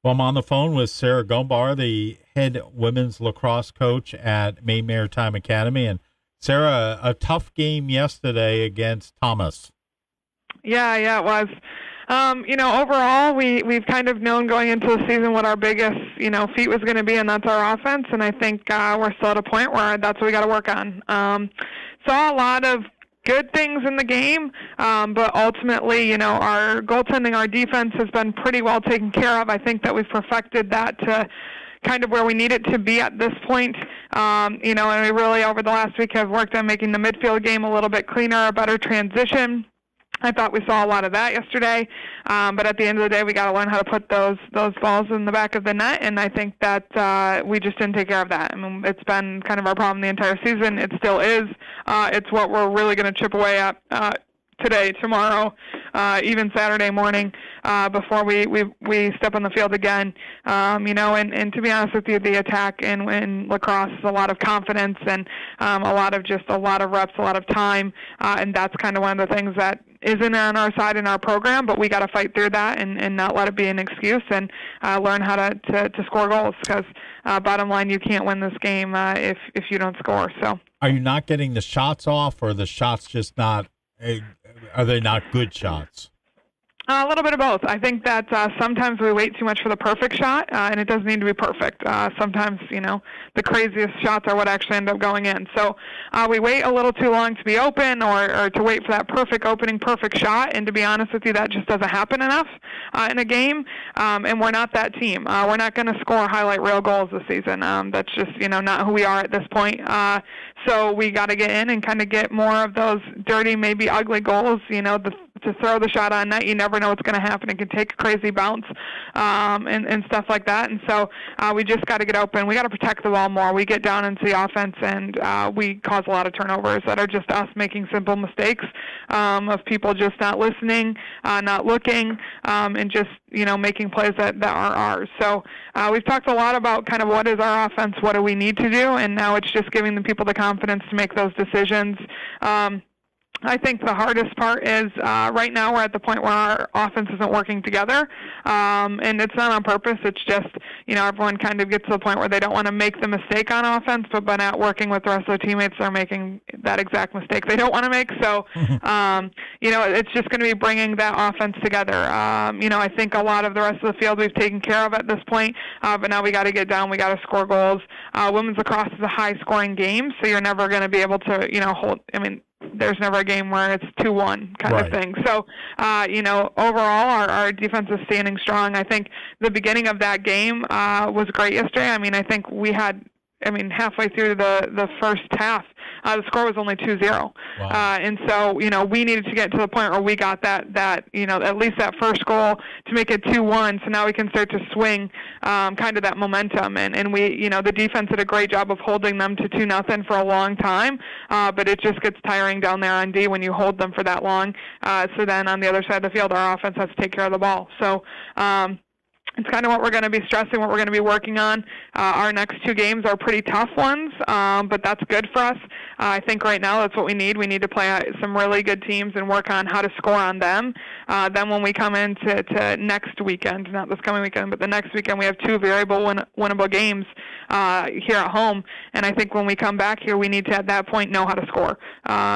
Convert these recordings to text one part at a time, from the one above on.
Well, I'm on the phone with Sarah Gombar, the head women's lacrosse coach at Maine Maritime Academy. And Sarah, a tough game yesterday against Thomas. Yeah, it was. Overall, we've kind of known going into the season what our biggest, feat was going to be, and that's our offense. And I think we're still at a point where that's what we got to work on. Saw a lot of good things in the game, but ultimately, our goaltending, our defense has been pretty well taken care of. I think that we've perfected that to kind of where we need it to be at this point. And we really, over the last week, have worked on making the midfield game a little bit cleaner, a better transition. I thought we saw a lot of that yesterday, but at the end of the day, we got to learn how to put those balls in the back of the net, and I think that we just didn't take care of that. I mean, it's been kind of our problem the entire season. It still is. It's what we're really going to chip away at today, tomorrow, even Saturday morning before we step on the field again. And to be honest with you, the attack in lacrosse is a lot of confidence and a lot of reps, a lot of time, and that's kind of one of the things that isn't on our side in our program, but we got to fight through that and not let it be an excuse and learn how to score goals because bottom line, you can't win this game if you don't score. So, are you not getting the shots off, or the shots just not? Are they not good shots? A little bit of both. I think that sometimes we wait too much for the perfect shot, and it doesn't need to be perfect. Sometimes, the craziest shots are what actually end up going in. So we wait a little too long to be open or to wait for that perfect opening, perfect shot, and to be honest with you, that just doesn't happen enough in a game, and we're not that team. We're not going to score highlight reel goals this season. That's just, not who we are at this point. So we got to get in and kind of get more of those dirty, maybe ugly goals, to throw the shot on net. You never know what's going to happen. It can take a crazy bounce and stuff like that. And so we just got to get open. We got to protect the ball more. We get down into the offense, and we cause a lot of turnovers that are just us making simple mistakes of people just not listening, not looking, and just, making plays that aren't ours. So we've talked a lot about kind of what is our offense, what do we need to do, and now it's just giving the people the confidence to make those decisions. I think the hardest part is right now we're at the point where our offense isn't working together, and it's not on purpose. It's just, everyone kind of gets to the point where they don't want to make the mistake on offense, but by not working with the rest of their teammates, they're making that exact mistake they don't want to make. So, it's just going to be bringing that offense together. I think a lot of the rest of the field we've taken care of at this point, but now we got to get down. We got to score goals. Women's lacrosse is a high-scoring game, so you're never going to be able to, hold. There's never a game where it's 2-1 kind of thing. So, overall, our defense is standing strong. I think the beginning of that game was great yesterday. I think we had, halfway through the first half, the score was only 2-0. Wow. And so, we needed to get to the point where we got that at least that first goal to make it 2-1. So now we can start to swing kind of that momentum. And we, the defense did a great job of holding them to 2-0 for a long time. But it just gets tiring down there on D when you hold them for that long. So then on the other side of the field, our offense has to take care of the ball. So, it's kind of what we're going to be stressing, what we're going to be working on. Our next two games are pretty tough ones, but that's good for us. I think right now that's what we need. We need to play some really good teams and work on how to score on them. Then when we come into next weekend, not this coming weekend, but the next weekend, we have two very winnable games here at home. And I think when we come back here, we need to, at that point, know how to score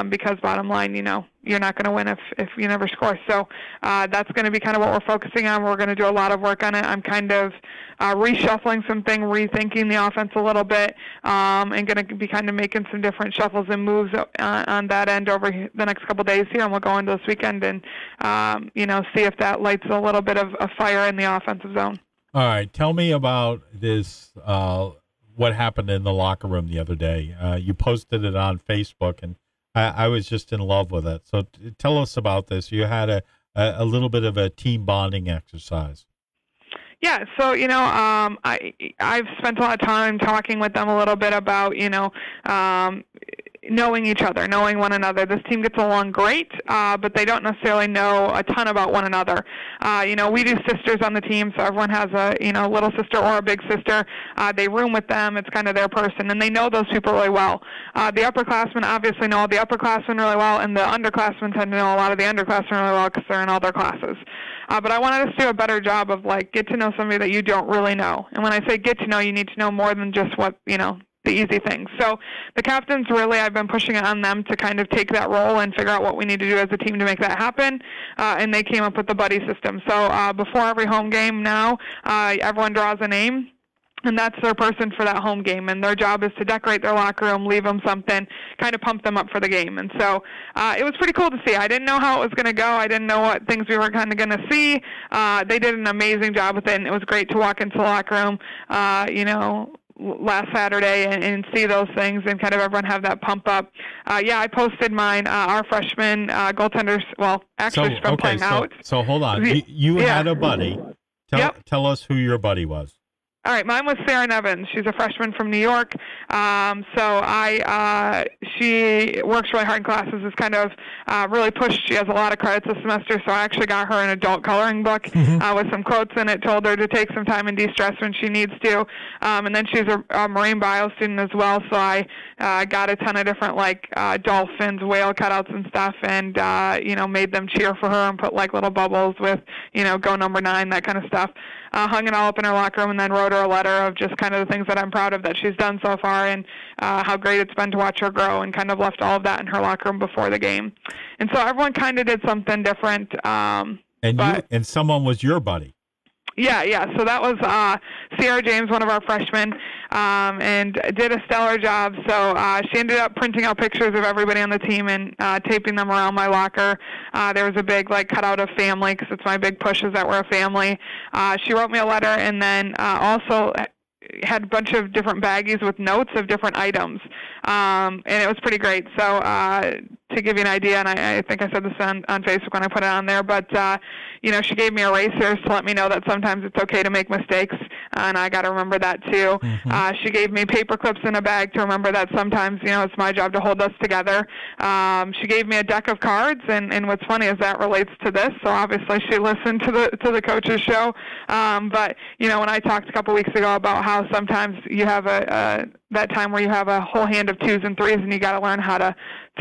because bottom line, you're not going to win if you never score. So that's going to be kind of what we're focusing on. We're going to do a lot of work on it. I'm kind of reshuffling something, rethinking the offense a little bit, and going to be kind of making some different shuffles and moves on that end over the next couple of days here. And we'll go into this weekend and, see if that lights a little bit of a fire in the offensive zone. All right. Tell me about this, what happened in the locker room the other day. You posted it on Facebook, and I was just in love with it. So tell us about this. You had a little bit of a team bonding exercise. Yeah, so, I've spent a lot of time talking with them a little bit about, knowing each other, knowing one another. This team gets along great, but they don't necessarily know a ton about one another. We do sisters on the team, so everyone has a, little sister or a big sister. They room with them. It's kind of their person, and they know those people really well. The upperclassmen obviously know all the upperclassmen really well, and the underclassmen tend to know a lot of the underclassmen really well because they're in all their classes. But I wanted us to do a better job of, like, get to know somebody that you don't really know. And when I say get to know, you need to know more than just what, the easy things. So the captains, really, I've been pushing it on them to kind of take that role and figure out what we need to do as a team to make that happen, and they came up with the buddy system. So before every home game now, everyone draws a name, and that's their person for that home game, and their job is to decorate their locker room, leave them something, kind of pump them up for the game. And so it was pretty cool to see. I didn't know how it was going to go. I didn't know what things we were kind of going to see. They did an amazing job with it, and it was great to walk into the locker room, last Saturday and see those things and kind of everyone have that pump up. I posted mine. Our freshman goaltenders, she's been playing out. So hold on. You had a buddy. Tell us who your buddy was. All right, mine was Sarah Nevins. She's a freshman from New York. She works really hard in classes, is kind of really pushed. She has a lot of credits this semester, so I actually got her an adult coloring book with some quotes in it, told her to take some time and de-stress when she needs to. And then she's a marine bio student as well, so I got a ton of different, dolphins, whale cutouts and stuff, and, made them cheer for her and put, little bubbles with, go number 9, that kind of stuff. Hung it all up in her locker room and then wrote her a letter of just kind of the things that I'm proud of that she's done so far and how great it's been to watch her grow, and kind of left all of that in her locker room before the game. And so everyone kind of did something different. And someone was your buddy. Yeah. So that was Sierra James, one of our freshmen, and did a stellar job. So she ended up printing out pictures of everybody on the team and taping them around my locker. There was a big cutout of family, because it's my big push is that we're a family. She wrote me a letter, and then also had a bunch of different baggies with notes of different items, and it was pretty great. So to give you an idea, and I think I said this on Facebook when I put it on there, but she gave me erasers to let me know that sometimes it's okay to make mistakes, and I got to remember that too. She gave me paper clips in a bag to remember that sometimes it's my job to hold us together. She gave me a deck of cards, and what's funny is that relates to this. So obviously she listened to the coach's show, but when I talked a couple weeks ago about how sometimes you have that time where you have a whole hand of 2s and 3s, and you got to learn how to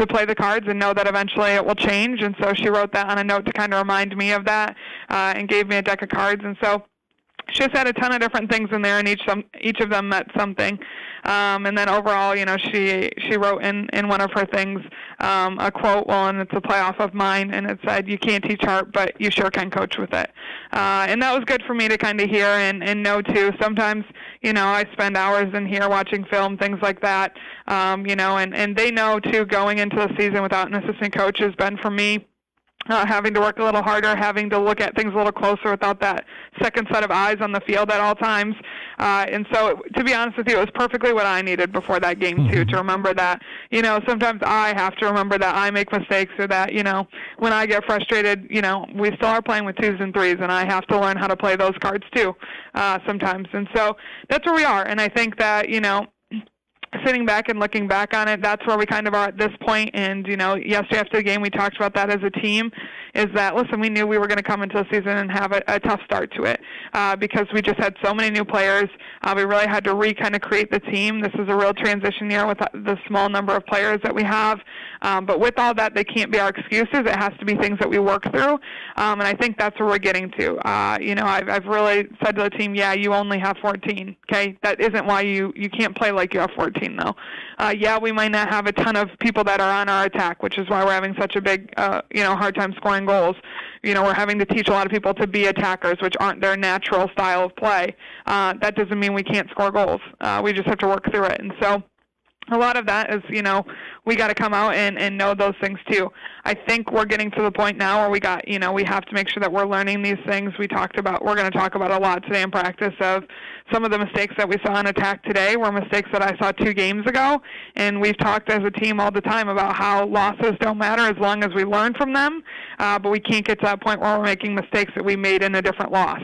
play the cards and know that eventually it will change. And so she wrote that on a note to kind of remind me of that, and gave me a deck of cards. And so she just had a ton of different things in there, and each of them meant something. And then overall, she wrote in one of her things a quote, and it's a playoff of mine, and it said, "You can't teach heart, but you sure can coach with it." And that was good for me to kind of hear and know too. Sometimes, I spend hours in here watching film, things like that, and they know too, going into the season without an assistant coach has been for me. Having to work a little harder, having to look at things a little closer without that second set of eyes on the field at all times. And so, to be honest with you, it was perfectly what I needed before that game, too, to remember that, sometimes I have to remember that I make mistakes, or that, when I get frustrated, we still are playing with 2s and 3s, and I have to learn how to play those cards, too, sometimes. And so that's where we are. And I think that, sitting back and looking back on it, that's where we kind of are at this point. And, yesterday after the game, we talked about that as a team, is that, listen, we knew we were going to come into the season and have a tough start to it, because we just had so many new players. We really had to kind of create the team. This is a real transition year with the small number of players that we have. But with all that, they can't be our excuses. It has to be things that we work through. And I think that's where we're getting to. I've really said to the team, you only have 14. Okay, that isn't why you can't play like you have 14. Though, we might not have a ton of people that are on our attack, which is why we're having such a big, hard time scoring goals. We're having to teach a lot of people to be attackers, which aren't their natural style of play. That doesn't mean we can't score goals. We just have to work through it. And so a lot of that is, we got to come out and know those things too. I think we're getting to the point now where we have to make sure that we're learning these things. We're going to talk about a lot today in practice of some of the mistakes that we saw in attack today were mistakes that I saw 2 games ago. And we've talked as a team all the time about how losses don't matter as long as we learn from them. But we can't get to that point where we're making mistakes that we made in a different loss,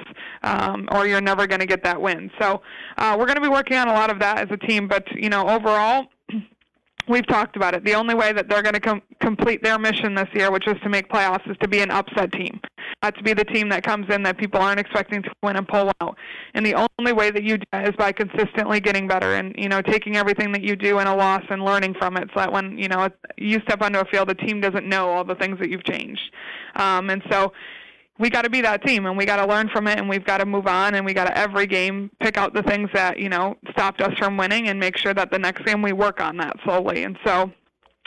or you're never going to get that win. So we're going to be working on a lot of that as a team. But, overall, we've talked about it. The only way that they're going to complete their mission this year, which is to make playoffs, is to be an upset team. To be the team that comes in that people aren't expecting to win and pull out. And the only way that you do that is by consistently getting better and, taking everything that you do in a loss and learning from it, so that when, you step onto a field, the team doesn't know all the things that you've changed. And so, we got to be that team, and we got to learn from it, and we've got to move on, and we got to every game pick out the things that, stopped us from winning and make sure that the next game we work on that slowly. And so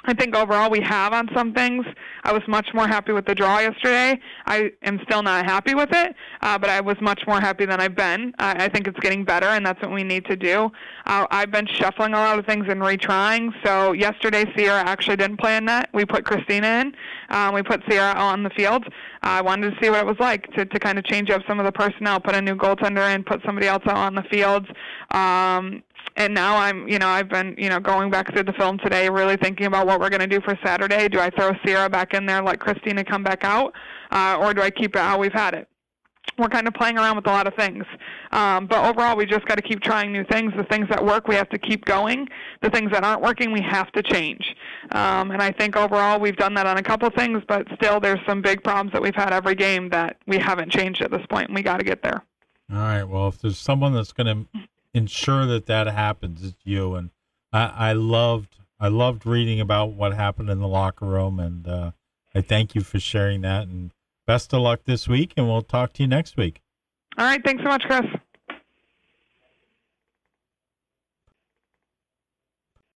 I think overall we have on some things. I was much more happy with the draw yesterday. I am still not happy with it, but I was much more happy than I've been. I think it's getting better, and that's what we need to do. I've been shuffling a lot of things and retrying. So yesterday, Sierra actually didn't play in net. We put Christina in. We put Sierra on the field. I wanted to see what it was like to kind of change up some of the personnel, put a new goaltender in, put somebody else out on the field. And now I've been, going back through the film today, really thinking about what we're going to do for Saturday. Do I throw Sierra back in there, let Christina come back out, or do I keep it how we've had it? We're kind of playing around with a lot of things. But overall, we just got to keep trying new things. The things that work, we have to keep going. The things that aren't working, we have to change. And I think overall, we've done that on a couple things, but still there's some big problems that we've had every game that we haven't changed at this point, and we got to get there. All right. Well, if there's someone that's going to ensure that happens, it's you. And I loved reading about what happened in the locker room, and I thank you for sharing that, and best of luck this week, and we'll talk to you next week. All right, thanks so much, Chris.